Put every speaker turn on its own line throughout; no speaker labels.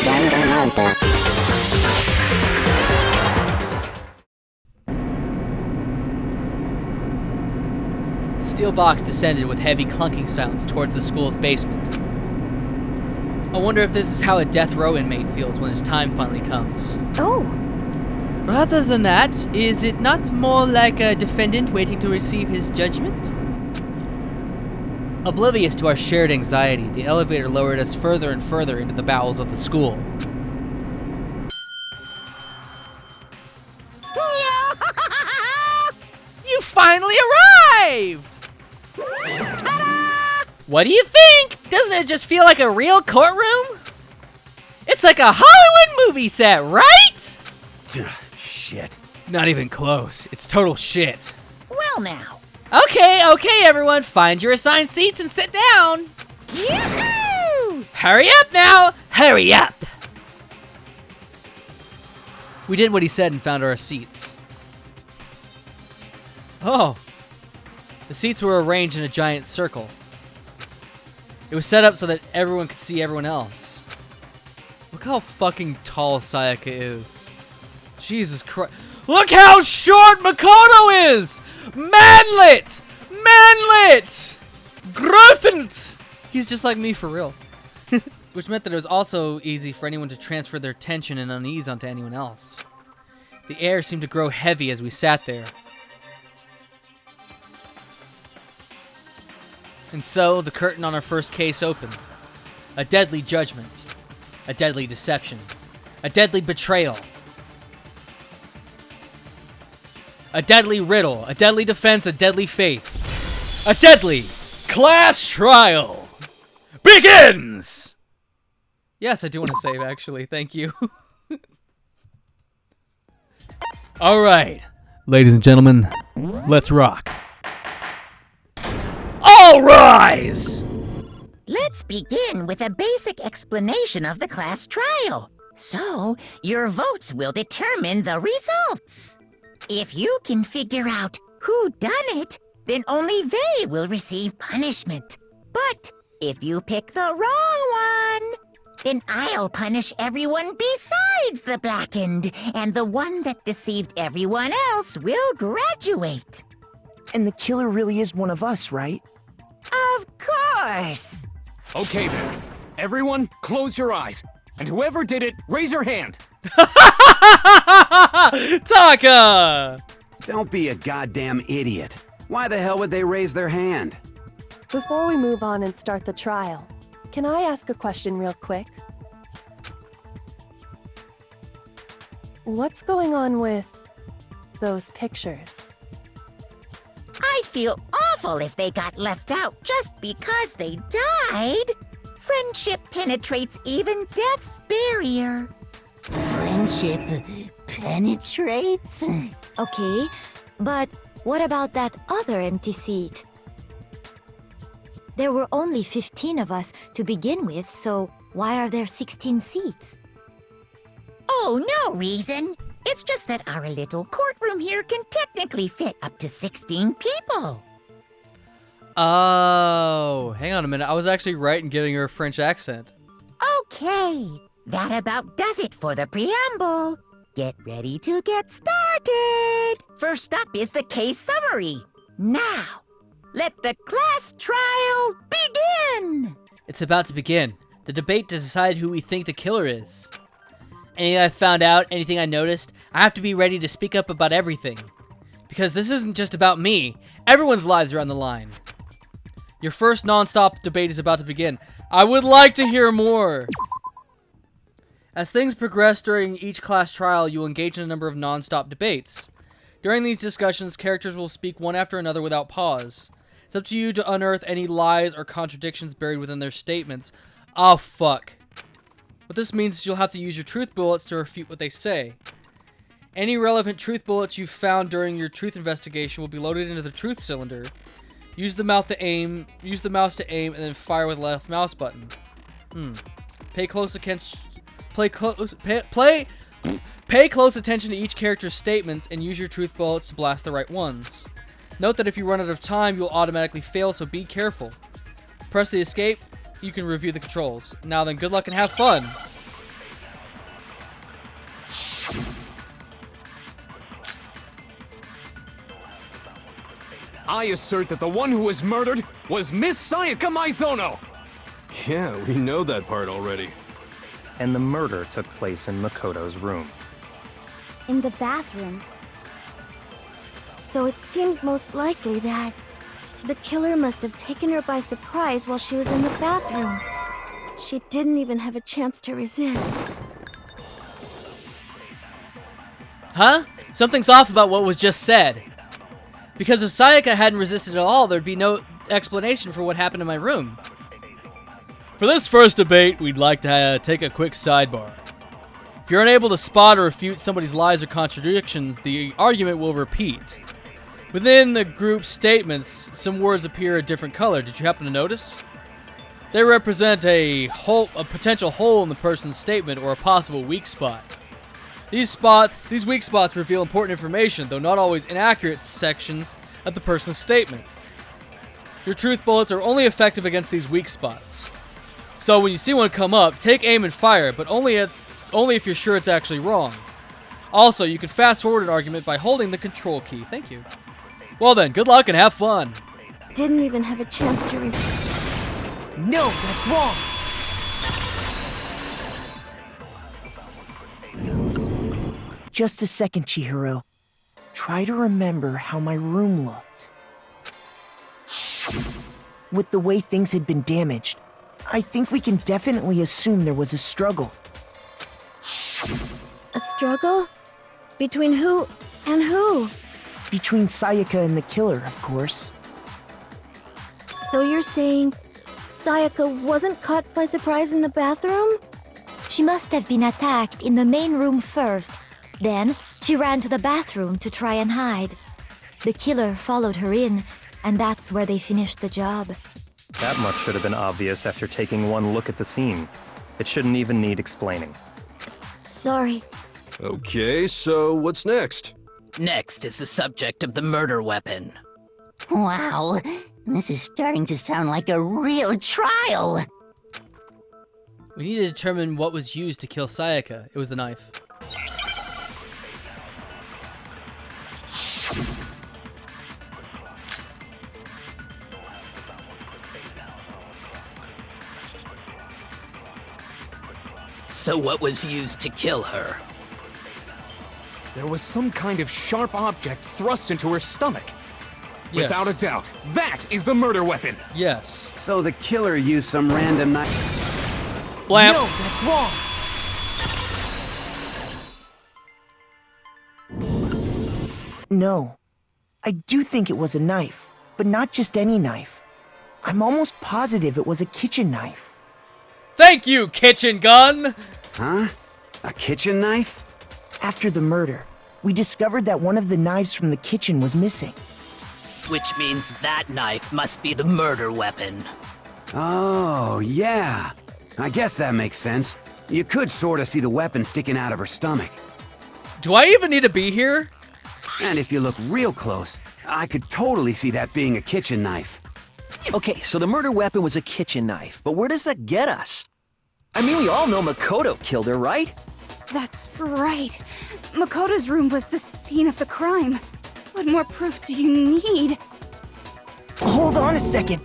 Dangan.
The steel box descended with heavy clunking sounds towards the school's basement. I wonder if this is how a death row inmate feels when his time finally comes.
Oh.
Rather than that, is it not more like a defendant waiting to receive his judgment? Oblivious to our shared anxiety, the elevator lowered us further and further into the bowels of the school. You finally arrived! Ta-da! What do you think? Doesn't it just feel like a real courtroom? It's like a Hollywood movie set, right?
Shit.
Not even close. It's total shit.
Well now.
Okay, everyone. Find your assigned seats and sit down.
Yoo-hoo!
Hurry up now! Hurry up! We did what he said and found our seats. Oh. The seats were arranged in a giant circle. It was set up so that everyone could see everyone else. Look how fucking tall Sayaka is. Jesus Christ. Look how short Makoto is! Manlet! Manlet! Grothent! He's just like me for real. Which meant that it was also easy for anyone to transfer their tension and unease onto anyone else. The air seemed to grow heavy as we sat there. And so, the curtain on our first case opened. A deadly judgment. A deadly deception. A deadly betrayal. A deadly riddle. A deadly defense. A deadly faith. A deadly class trial begins! Yes, I do want to save, actually. Thank you. Alright. Ladies and gentlemen, let's rock. All rise!
Let's begin with a basic explanation of the class trial. So, your votes will determine the results. If you can figure out who done it, then only they will receive punishment. But if you pick the wrong one, then I'll punish everyone besides the blackened, and the one that deceived everyone else will graduate.
And the killer really is one of us, right?
Of course!
Okay then. Everyone, close your eyes. And whoever did it, raise your hand.
Taka!
Don't be a goddamn idiot. Why the hell would they raise their hand?
Before we move on and start the trial, can I ask a question real quick? What's going on with those pictures?
I'd feel awful if they got left out just because they died. Friendship penetrates even death's barrier.
Friendship penetrates? Okay, but what about that other empty seat? There were only 15 of us to begin with, so why are there 16 seats?
Oh, no reason. It's just that our little courtroom here can technically fit up to 16 people.
Oh, hang on a minute. I was actually right in giving her a French accent.
Okay, that about does it for the preamble. Get ready to get started. First up is the case summary. Now, let the class trial begin.
It's about to begin. The debate to decide who we think the killer is. Anything I found out, anything I noticed, I have to be ready to speak up about everything. Because this isn't just about me. Everyone's lives are on the line. Your first non-stop debate is about to begin. I would like to hear more. As things progress during each class trial, you will engage in a number of non-stop debates. During these discussions, characters will speak one after another without pause. It's up to you to unearth any lies or contradictions buried within their statements. Oh, fuck. What this means is you'll have to use your truth bullets to refute what they say. Any relevant truth bullets you've found during your truth investigation will be loaded into the truth cylinder. Use the mouse to aim, and then fire with left mouse button. Pay close attention. Pay close attention to each character's statements and use your truth bullets to blast the right ones. Note that if you run out of time, you'll automatically fail, so be careful. Press the escape. You can review the controls. Now then, good luck and have fun.
I assert that the one who was murdered was Miss Sayaka Maizono!
Yeah, we know that part already.
And the murder took place in Makoto's room.
In the bathroom. So it seems most likely that the killer must have taken her by surprise while she was in the bathroom. She didn't even have a chance to resist.
Huh? Something's off about what was just said. Because if Sayaka hadn't resisted at all, there'd be no explanation for what happened in my room. For this first debate, we'd like to take a quick sidebar. If you're unable to spot or refute somebody's lies or contradictions, the argument will repeat. Within the group's statements, some words appear a different color. Did you happen to notice? They represent a potential hole in the person's statement or a possible weak spot. These weak spots reveal important information, though not always inaccurate sections of the person's statement. Your truth bullets are only effective against these weak spots. So when you see one come up, take aim and fire, but only if you're sure it's actually wrong. Also, you can fast forward an argument by holding the control key. Thank you. Well then, good luck and have fun.
Didn't even have a chance to resist.
No, that's wrong. Just a second, Chihiro. Try to remember how my room looked. With the way things had been damaged, I think we can definitely assume there was a struggle.
A struggle? Between who and who?
Between Sayaka and the killer, of course.
So you're saying Sayaka wasn't caught by surprise in the bathroom?
She must have been attacked in the main room first. Then, she ran to the bathroom to try and hide. The killer followed her in, and that's where they finished the job.
That much should have been obvious after taking one look at the scene. It shouldn't even need explaining.
Sorry.
Okay, so what's next?
Next is the subject of the murder weapon.
Wow, this is starting to sound like a real trial.
We need to determine what was used to kill Sayaka. It was the knife.
So what was used to kill her?
There was some kind of sharp object thrust into her stomach.
Yes.
Without a doubt, that is the murder weapon.
Yes.
So the killer used some random knife.
Blam.
No, that's wrong. No. I do think it was a knife, but not just any knife. I'm almost positive it was a kitchen knife.
Thank you, kitchen gun!
Huh? A kitchen knife?
After the murder, we discovered that one of the knives from the kitchen was missing.
Which means that knife must be the murder weapon.
Oh, yeah. I guess that makes sense. You could sort of see the weapon sticking out of her stomach.
Do I even need to be here?
And if you look real close, I could totally see that being a kitchen knife.
Okay, so the murder weapon was a kitchen knife, but where does that get us? I mean, we all know Makoto killed her, right?
That's right. Makoto's room was the scene of the crime. What more proof do you need?
Hold on a second.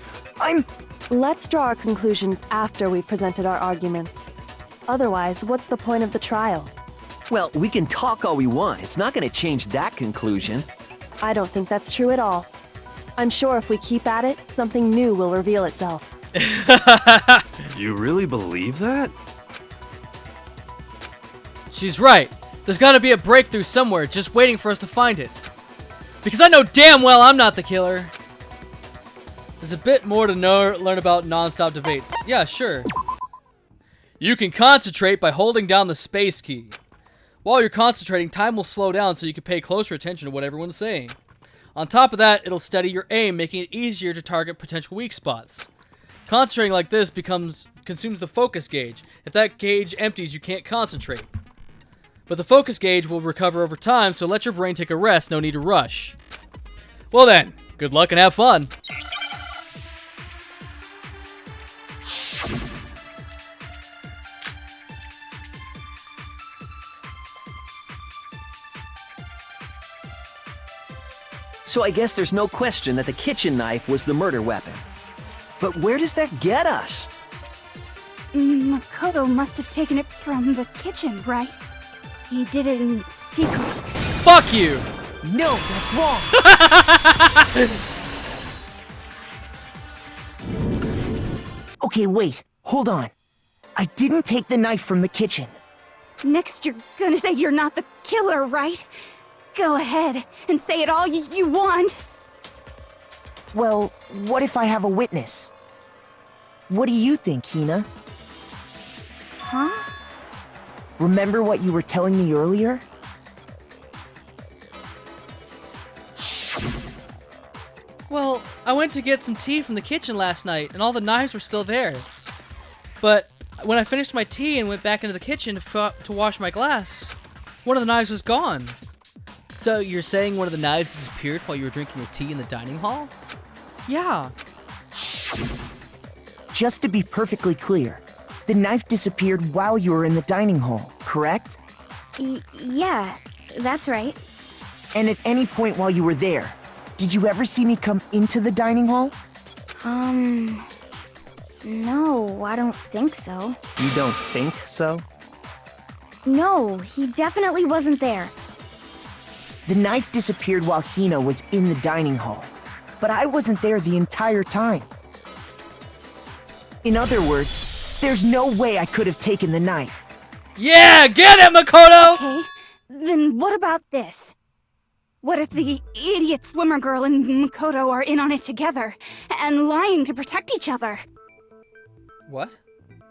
Let's draw our conclusions after we've presented our arguments. Otherwise, what's the point of the trial?
Well, we can talk all we want. It's not going to change that conclusion.
I don't think that's true at all. I'm sure if we keep at it, something new will reveal itself.
You really believe that?
She's right. There's gotta be a breakthrough somewhere just waiting for us to find it. Because I know damn well I'm not the killer. There's a bit more to learn about non-stop debates. Yeah, sure. You can concentrate by holding down the space key. While you're concentrating, time will slow down so you can pay closer attention to what everyone's saying. On top of that, it'll steady your aim, making it easier to target potential weak spots. Concentrating like this consumes the focus gauge. If that gauge empties, you can't concentrate. But the focus gauge will recover over time, so let your brain take a rest, no need to rush. Well then, good luck and have fun.
So I guess there's no question that the kitchen knife was the murder weapon. But where does that get us?
Makoto must have taken it from the kitchen, right? He did it in secret.
Fuck you!
No, that's wrong. Okay, wait. Hold on. I didn't take the knife from the kitchen.
Next, you're gonna say you're not the killer, right? Go ahead and say it all you want.
Well, what if I have a witness? What do you think, Hina?
Huh?
Remember what you were telling me earlier?
Well, I went to get some tea from the kitchen last night, and all the knives were still there. But when I finished my tea and went back into the kitchen to wash my glass, one of the knives was gone. So you're saying one of the knives disappeared while you were drinking your tea in the dining hall? Yeah.
Just to be perfectly clear, the knife disappeared while you were in the dining hall, correct?
Yeah, that's right.
And at any point while you were there, did you ever see me come into the dining hall?
No, I don't think so.
You don't think so?
No, he definitely wasn't there.
The knife disappeared while Hina was in the dining hall, but I wasn't there the entire time. In other words, there's no way I could have taken the knife.
Yeah, get it, Makoto!
Okay, then what about this? What if the idiot swimmer girl and Makoto are in on it together, and lying to protect each other?
What?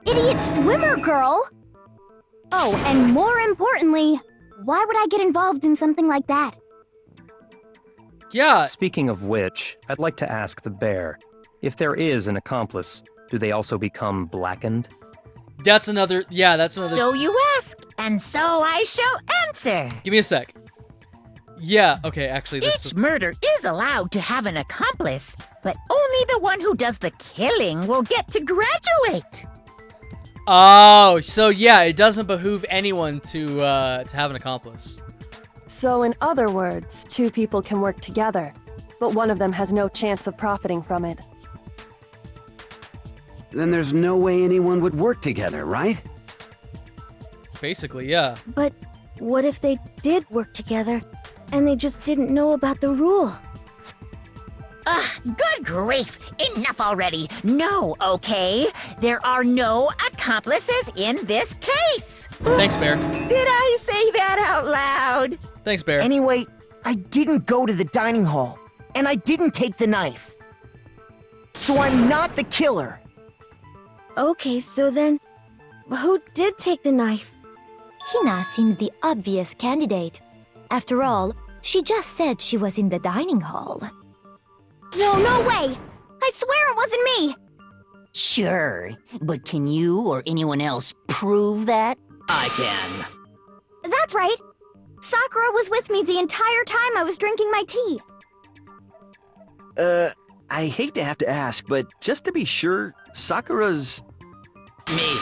Idiot swimmer girl? Oh, and more importantly, why would I get involved in something like that?
Yeah.
Speaking of which, I'd like to ask the bear, if there is an accomplice, do they also become blackened?
That's another.
So you ask, and so I shall answer.
Give me a sec. Yeah, okay, actually, this
Each murder is allowed to have an accomplice, but only the one who does the killing will get to graduate.
Oh, so yeah, it doesn't behoove anyone to have an accomplice.
So in other words, two people can work together, but one of them has no chance of profiting from it.
Then there's no way anyone would work together, right?
Basically, yeah.
But what if they did work together, and they just didn't know about the rule?
Good grief! Enough already! No, okay? There are no accomplices in this case!
Thanks, Bear.
Did I say that out loud?
Thanks, Bear.
Anyway, I didn't go to the dining hall, and I didn't take the knife. So I'm not the killer.
Okay, so then, who did take the knife?
Hina seems the obvious candidate. After all, she just said she was in the dining hall.
No way! I swear it wasn't me!
Sure, but can you or anyone else prove that? I can.
That's right. Sakura was with me the entire time I was drinking my tea.
I hate to have to ask, but just to be sure, Sakura's...
Me.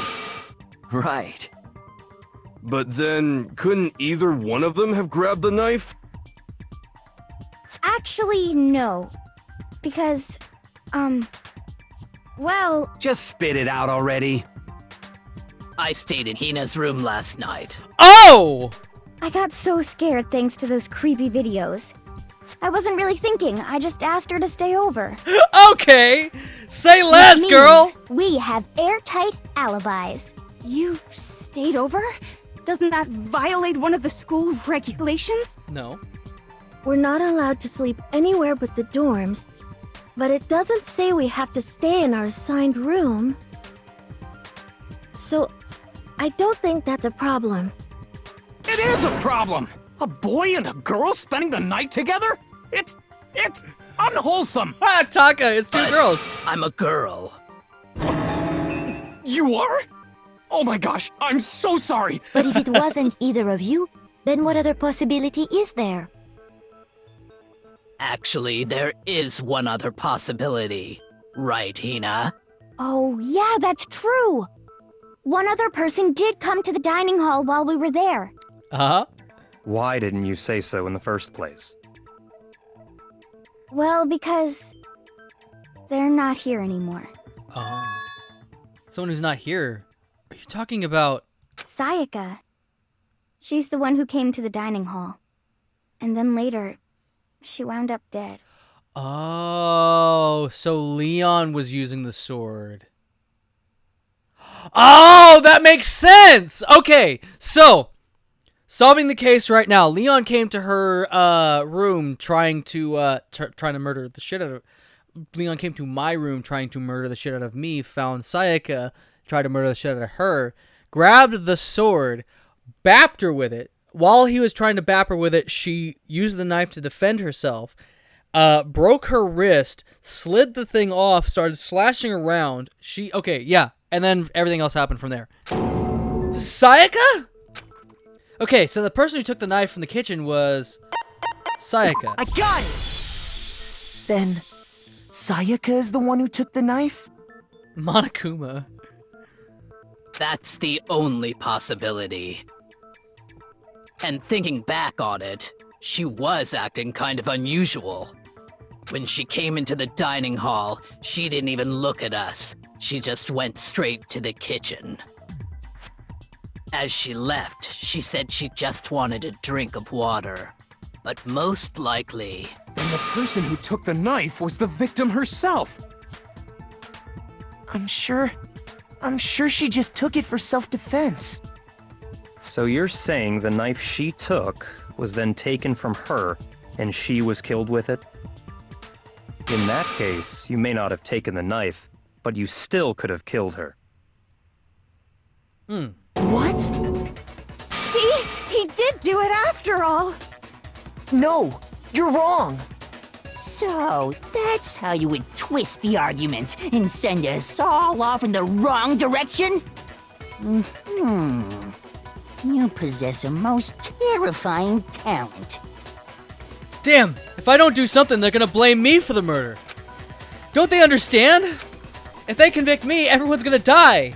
Right.
But then, couldn't either one of them have grabbed the knife?
Actually, no. Because, well...
Just spit it out already.
I stayed in Hina's room last night.
Oh!
I got so scared thanks to those creepy videos. I wasn't really thinking, I just asked her to stay over.
Okay! Say less,
Which
girl!
means we have airtight alibis.
You stayed over? Doesn't that violate one of the school regulations?
No.
We're not allowed to sleep anywhere but the dorms, but it doesn't say we have to stay in our assigned room. So, I don't think that's a problem.
It is a problem! A boy and a girl spending the night together? It's unwholesome!
Ah, Taka, it's two girls.
I'm a girl.
You are? Oh my gosh, I'm so sorry!
But if it wasn't either of you, then what other possibility is there?
Actually, there is one other possibility. Right, Hina?
Oh, yeah, that's true. One other person did come to the dining hall while we were there.
Uh-huh.
Why didn't you say so in the first place?
Well, because they're not here anymore.
Oh. Someone who's not here. Are you talking about...
Sayaka. She's the one who came to the dining hall. And then later, she wound up dead.
Oh, so Leon was using the sword. Oh, that makes sense! Okay, so, solving the case right now. Leon came to her room trying to murder the shit out of... Leon came to my room trying to murder the shit out of me, found Sayaka, tried to murder the shit out of her, grabbed the sword, bapped her with it. While he was trying to bap her with it, she used the knife to defend herself, broke her wrist, slid the thing off, started slashing around. Okay, yeah, and then everything else happened from there. Sayaka? Okay, so the person who took the knife from the kitchen was Sayaka.
I got it! Then, Sayaka is the one who took the knife?
Monokuma.
That's the only possibility. And thinking back on it, she was acting kind of unusual. When she came into the dining hall, she didn't even look at us. She just went straight to the kitchen. As she left, she said she just wanted a drink of water. But most likely... Then the person who took the knife was the victim herself.
I'm sure she just took it for self-defense.
So you're saying the knife she took was then taken from her, and she was killed with it? In that case, you may not have taken the knife, but you still could have killed her.
What?
See? He did do it after all!
No, you're wrong.
So, that's how you would twist the argument and send us all off in the wrong direction? You possess a most terrifying talent.
Damn, if I don't do something, they're gonna blame me for the murder. Don't they understand? If they convict me, everyone's gonna die.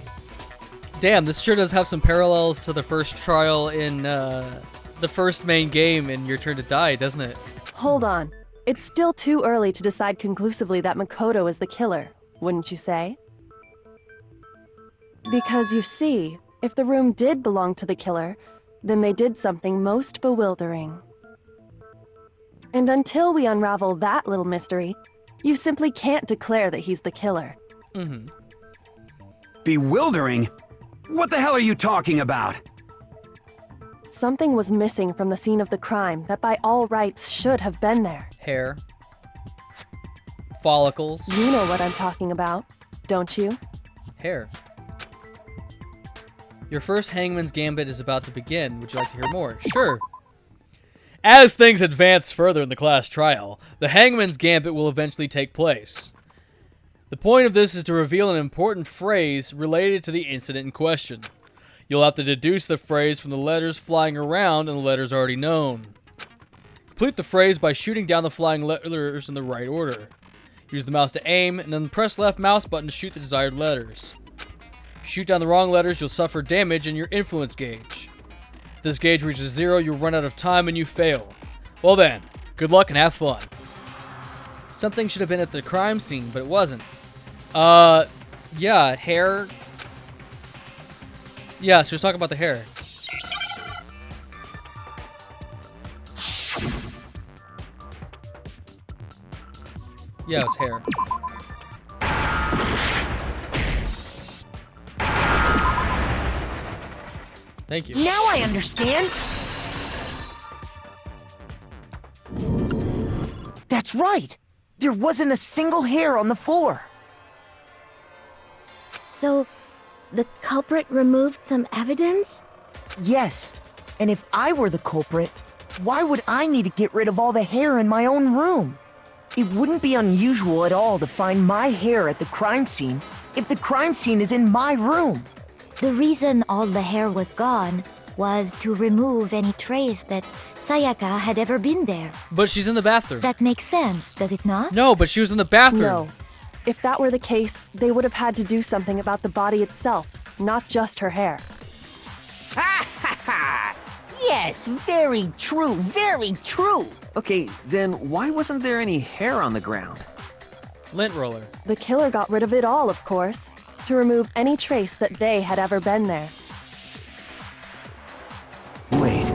Damn, this sure does have some parallels to the first trial in the first main game in Your Turn to Die, doesn't it?
Hold on. It's still too early to decide conclusively that Makoto is the killer, wouldn't you say? Because you see, if the room did belong to the killer, then they did something most bewildering. And until we unravel that little mystery, you simply can't declare that he's the killer.
Bewildering? What the hell are you talking about?
Something was missing from the scene of the crime that by all rights should have been there.
Hair. Follicles.
You know what I'm talking about, don't you?
Hair. Your first Hangman's Gambit is about to begin. Would you like to hear more? Sure. As things advance further in the class trial, the Hangman's Gambit will eventually take place. The point of this is to reveal an important phrase related to the incident in question. You'll have to deduce the phrase from the letters flying around and the letters already known. Complete the phrase by shooting down the flying letters in the right order. Use the mouse to aim, and then press left mouse button to shoot the desired letters. If you shoot down the wrong letters, you'll suffer damage in your influence gauge. If this gauge reaches 0, you'll run out of time and you fail. Well then, good luck and have fun. Something should have been at the crime scene, but it wasn't. Yeah, hair. Yeah, she was talking about the hair. Yeah, it was hair. Thank you.
Now I understand. That's right. There wasn't a single hair on the floor.
So, the culprit removed some evidence?
Yes. And if I were the culprit, why would I need to get rid of all the hair in my own room? It wouldn't be unusual at all to find my hair at the crime scene if the crime scene is in my room.
The reason all the hair was gone was to remove any trace that Sayaka had ever been there.
But she's in the bathroom.
That makes sense, does it not?
No, but she was in the bathroom.
No. If that were the case, they would have had to do something about the body itself, not just her hair.
Ha ha ha! Yes, very true, very true.
Okay, then why wasn't there any hair on the ground?
Lint roller.
The killer got rid of it all, of course, to remove any trace that they had ever been there.
Wait,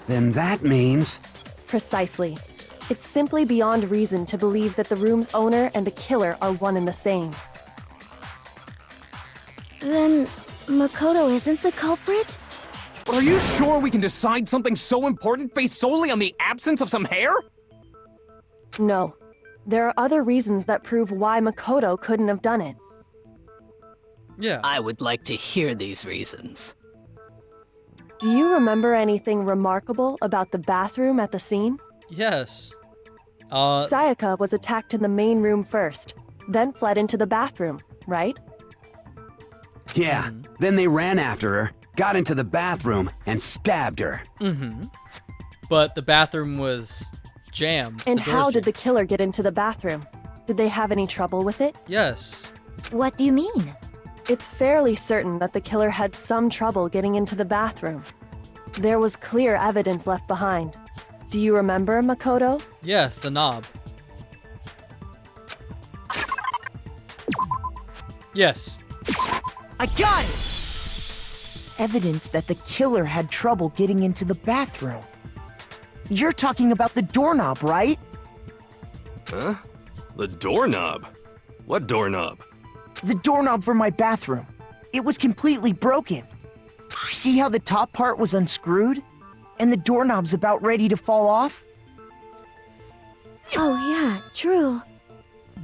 then that means...
Precisely. It's simply beyond reason to believe that the room's owner and the killer are one and the same.
Then Makoto isn't the culprit?
Are you sure we can decide something so important based solely on the absence of some hair?
No. There are other reasons that prove why Makoto couldn't have done it.
Yeah.
I would like to hear these reasons.
Do you remember anything remarkable about the bathroom at the scene?
Yes.
Sayaka was attacked in the main room first, then fled into the bathroom, right?
Yeah, then they ran after her, got into the bathroom, and stabbed her.
But the bathroom was jammed.
And
The door's
how did the
jammed.
killer get into the bathroom? Did they have any trouble with it?
Yes.
What do you mean?
It's fairly certain that the killer had some trouble getting into the bathroom. There was clear evidence left behind. Do you remember, Makoto?
Yes, the knob. Yes.
I got it! Evidence that the killer had trouble getting into the bathroom. You're talking about the doorknob, right?
Huh? The doorknob? What doorknob?
The doorknob for my bathroom. It was completely broken. See how the top part was unscrewed? And the doorknob's about ready to fall off?
Oh yeah, true.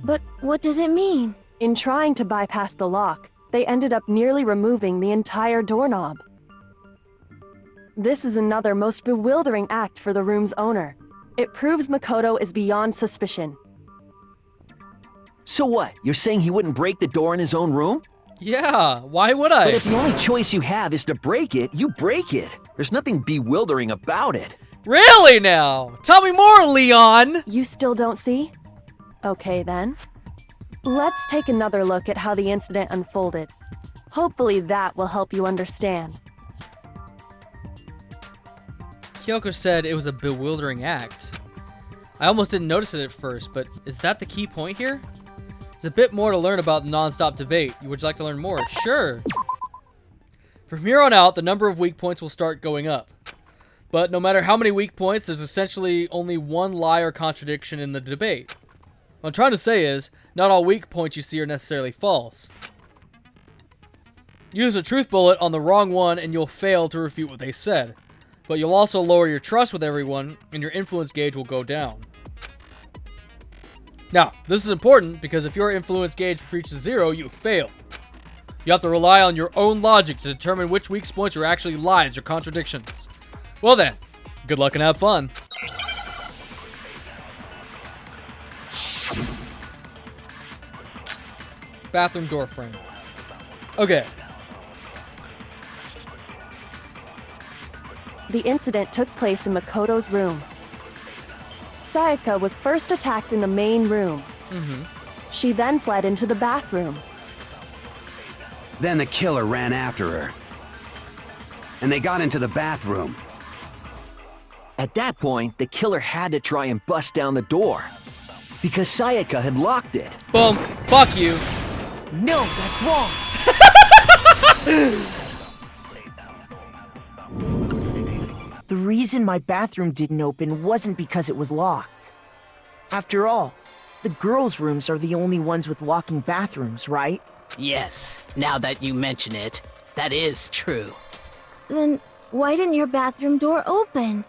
But what does it mean?
In trying to bypass the lock, they ended up nearly removing the entire doorknob. This is another most bewildering act for the room's owner. It proves Makoto is beyond suspicion.
So what? You're saying he wouldn't break the door in his own room?
Yeah, why would I?
But if the only choice you have is to break it, you break it. There's nothing bewildering about it.
Really now? Tell me more, Leon!
You still don't see? Okay then. Let's take another look at how the incident unfolded. Hopefully that will help you understand.
Kyoko said it was a bewildering act. I almost didn't notice it at first, but is that the key point here? There's a bit more to learn about non-stop debate. Would you like to learn more? Sure. From here on out, the number of weak points will start going up. But no matter how many weak points, there's essentially only one lie or contradiction in the debate. What I'm trying to say is, not all weak points you see are necessarily false. Use a truth bullet on the wrong one and you'll fail to refute what they said. But you'll also lower your trust with everyone and your influence gauge will go down. Now, this is important because if your influence gauge reaches 0, you fail. You have to rely on your own logic to determine which weak points are actually lies or contradictions. Well then, good luck and have fun. Bathroom door frame. Okay.
The incident took place in Makoto's room. Sayaka was first attacked in the main room. She then fled into the bathroom.
Then the killer ran after her. And they got into the bathroom.
At that point, the killer had to try and bust down the door. Because Sayaka had locked it.
Boom. Fuck you.
No, that's wrong! The reason my bathroom didn't open wasn't because it was locked. After all, the girls' rooms are the only ones with locking bathrooms, right?
Yes, now that you mention it, that is true.
Then why didn't your bathroom door open?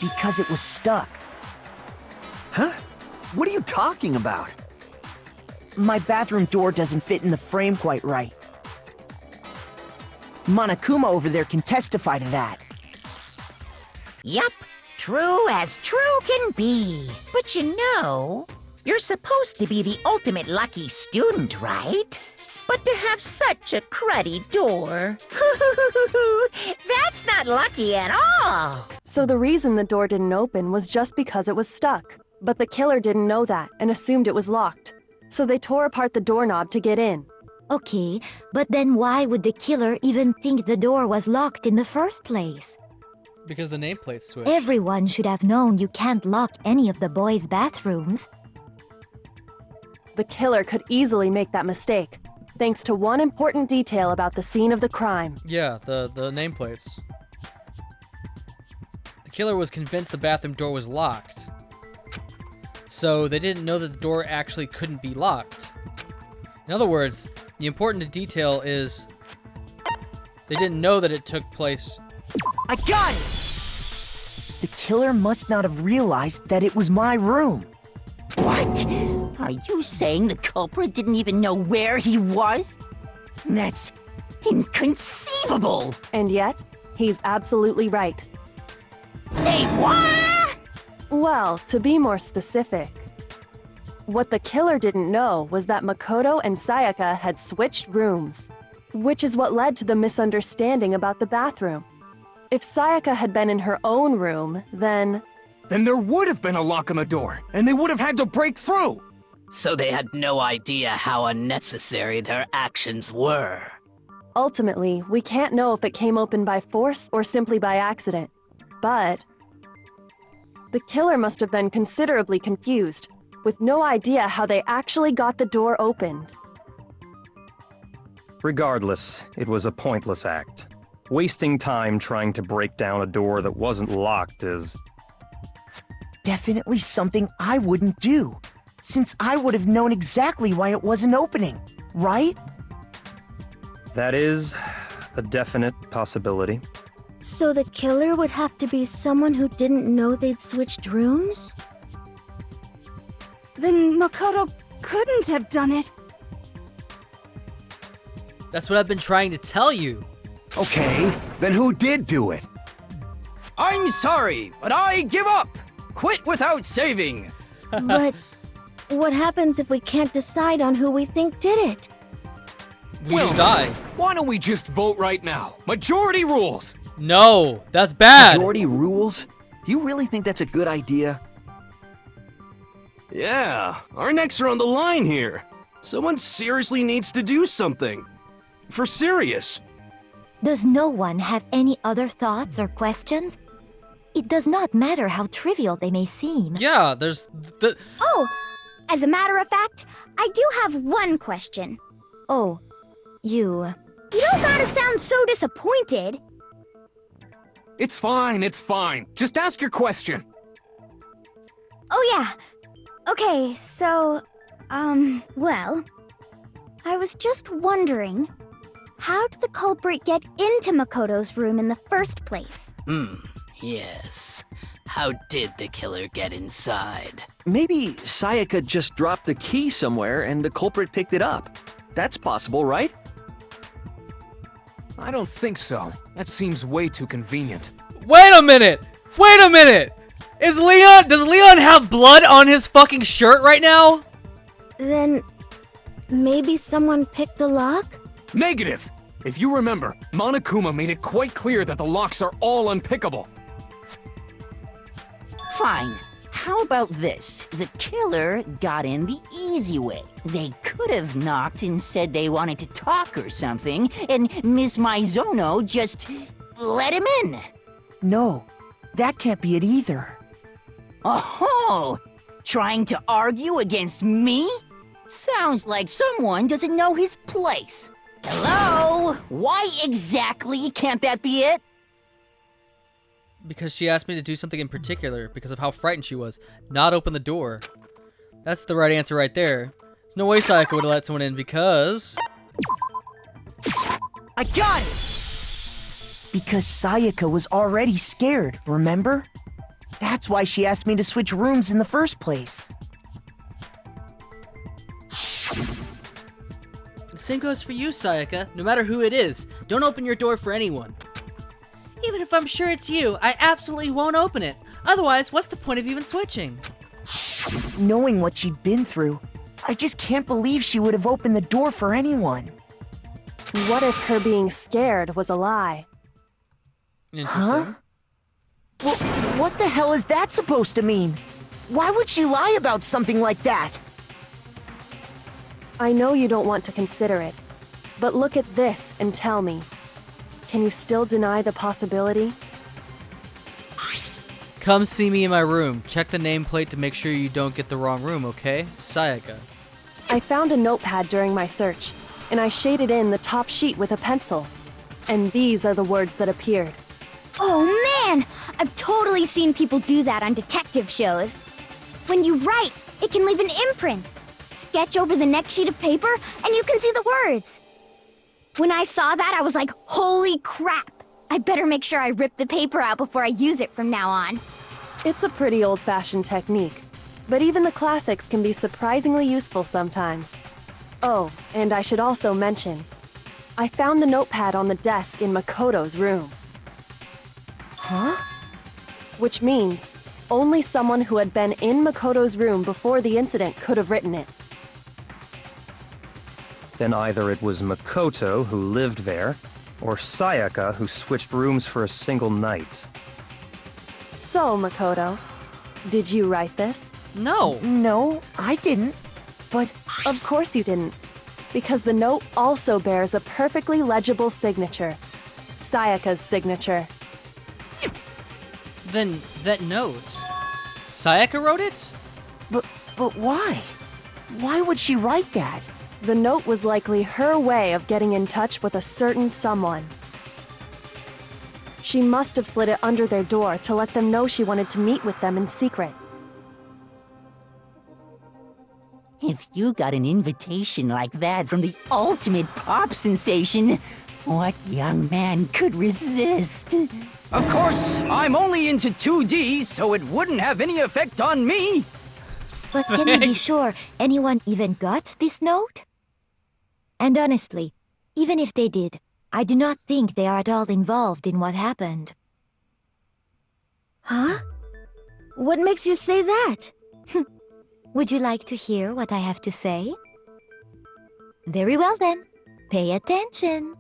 Because it was stuck.
Huh? What are you talking about?
My bathroom door doesn't fit in the frame quite right. Monokuma over there can testify to that.
Yup, true as true can be. But you know, you're supposed to be the ultimate lucky student, right? But to have such a cruddy door, that's not lucky at all.
So the reason the door didn't open was just because it was stuck. But the killer didn't know that and assumed it was locked. So they tore apart the doorknob to get in.
Okay, but then why would the killer even think the door was locked in the first place?
Because the nameplate switched.
Everyone should have known you can't lock any of the boys' bathrooms.
The killer could easily make that mistake, thanks to one important detail about the scene of the crime.
Yeah, the nameplates. The killer was convinced the bathroom door was locked. So they didn't know that the door actually couldn't be locked. In other words, the important detail is they didn't know that it took place.
I got it! The killer must not have realized that it was my room.
What? Are you saying the culprit didn't even know where he was? That's inconceivable!
And yet, he's absolutely right.
Say what?
Well, to be more specific, what the killer didn't know was that Makoto and Sayaka had switched rooms, which is what led to the misunderstanding about the bathroom. If Sayaka had been in her own room, then
there would have been a lock on the door, and they would have had to break through!
So they had no idea how unnecessary their actions were.
ultimately, we can't know if it came open by force or simply by accident. But the killer must have been considerably confused, with no idea how they actually got the door opened.
Regardless, it was a pointless act. Wasting time trying to break down a door that wasn't locked is...
definitely something I wouldn't do, since I would have known exactly why it wasn't opening, right?
That is a definite possibility.
So the killer would have to be someone who didn't know they'd switched rooms?
Then Makoto couldn't have done it.
That's what I've been trying to tell you.
Okay, then who did do it?
I'm sorry, but I give up! Quit without saving!
But what happens if we can't decide on who we think did it?
We die.
Why don't we just vote right now? Majority rules!
No, that's bad!
Majority rules? You really think that's a good idea?
Yeah, our necks are on the line here. Someone seriously needs to do something. For serious.
Does no one have any other thoughts or questions? It does not matter how trivial they may seem.
Yeah, there's the...
Oh, as a matter of fact, I do have one question.
Oh, you...
You don't gotta sound so disappointed.
It's fine, it's fine. Just ask your question.
Oh yeah. Okay, so, well, I was just wondering, how did the culprit get into Makoto's room in the first place?
Yes. How did the killer get inside?
Maybe Sayaka just dropped the key somewhere and the culprit picked it up. That's possible, right?
I don't think so. That seems way too convenient.
Wait a minute! Wait a minute! Does Leon have blood on his fucking shirt right now?
Then, maybe someone picked the lock?
Negative! If you remember, Monokuma made it quite clear that the locks are all unpickable.
Fine. How about this? The killer got in the easy way. They could have knocked and said they wanted to talk or something, and Miss Maizono just let him in.
No, that can't be it either.
Oh, trying to argue against me? Sounds like someone doesn't know his place. Hello? Why exactly can't that be it?
Because she asked me to do something in particular because of how frightened she was. Not open the door. That's the right answer right there. There's no way Sayaka would have let someone in because...
I got it! Because Sayaka was already scared, remember? That's why she asked me to switch rooms in the first place.
The same goes for you, Sayaka. No matter who it is, don't open your door for anyone. Even if I'm sure it's you, I absolutely won't open it. Otherwise, what's the point of even switching?
Knowing what she'd been through, I just can't believe she would have opened the door for anyone.
What if her being scared was a lie?
Interesting.
Huh? What the hell is that supposed to mean? Why would she lie about something like that?
I know you don't want to consider it, but look at this and tell me. Can you still deny the possibility?
Come see me in my room. Check the nameplate to make sure you don't get the wrong room, okay? Sayaka.
I found a notepad during my search, and I shaded in the top sheet with a pencil. And these are the words that appeared.
Oh man! I've totally seen people do that on detective shows. When you write, it can leave an imprint. Sketch over the next sheet of paper, and you can see the words. When I saw that, I was like, holy crap! I better make sure I rip the paper out before I use it from now on.
It's a pretty old-fashioned technique, but even the classics can be surprisingly useful sometimes. Oh, and I should also mention, I found the notepad on the desk in Makoto's room.
Huh?
Which means only someone who had been in Makoto's room before the incident could have written it.
Then either it was Makoto who lived there, or Sayaka who switched rooms for a single night.
So, Makoto, did you write this?
No.
No, I didn't. But
Of course you didn't, because the note also bears a perfectly legible signature. Sayaka's signature.
Then that note. Sayaka wrote it?
but why? Why would she write that?
The note was likely her way of getting in touch with a certain someone. She must have slid it under their door to let them know she wanted to meet with them in secret.
If you got an invitation like that from the ultimate pop sensation, what young man could resist?
Of course, I'm only into 2D, so it wouldn't have any effect on me.
But can we be
Thanks.
sure anyone even got this note? And honestly, even if they did, I do not think they are at all involved in what happened.
Huh? What makes you say that?
Would you like to hear what I have to say? Very well then, pay attention.